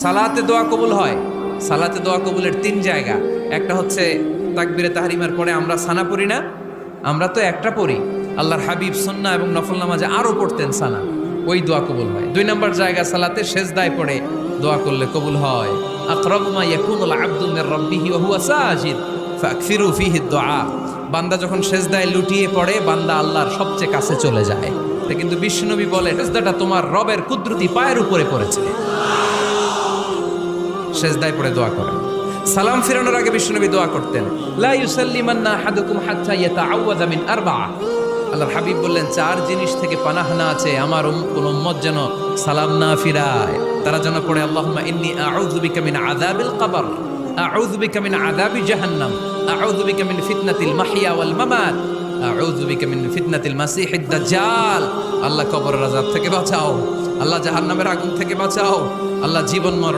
সালাতে দোয়া কবুল হয়। সালাতে দোয়া কবুলের তিন জায়গা। একটা হচ্ছে তাকবীরে তাহরিমার পরে আমরা সানা পড়ি না, আমরা তো একটা পড়ি, আল্লাহর হাবিব সুন্নাহ এবং নফল নামাজে আরো পড়তেন সানা, ওই দোয়া কবুল হয়। দুই নম্বর জায়গা সালাতে সেজদায় পড়ে দোয়া করলে কবুল হয়। আকরাবু মা ইয়াকুনুল আবদু মির রাব্বিহি ওয়া হুয়া সাজিদ ফাকসিরু ফীহি দুআ। বান্দা যখন সেজদায় লুটিয়ে পড়ে বান্দা আল্লাহর সবচেয়ে কাছে চলে যায়। তা কিন্তু বিশ্বনবী বলে সেজদাটা তোমার রবের কুদরতি পায়ের উপরে পড়েছে। সেজদায় পড়ে দোয়া করেন। সালাম ফিরানোর আগে বিশ্বনবী দোয়া করতেন, লা ইউসাল্লিমান্না আহাদুকুম হাত্তা ইয়াতাআওয়াযা মিন আরবা'a। আল্লাহর হাবিব বললেন, চার জিনিস থেকে পানাহ না আছে আমার কোন উম্মত যেন সালাম না ফিরায়। তারা যেন পড়ে আল্লাহুম্মা ইন্নী আউযু বিকা মিন আযাবিল কবর, আউযু বিকা মিন আযাবি জাহান্নাম, আউযু বিকা মিন ফিতনাতিল মাহইয়া ওয়াল মামাত, আউযু বিকা মিন ফিতনাতিল মাসিহিদ দাজ্জাল। আল্লাহ কবরের আযাব থেকে বাঁচাও, আল্লাহ জাহান্নামের আগুন থেকে বাঁচাও, আল্লাহ জীবন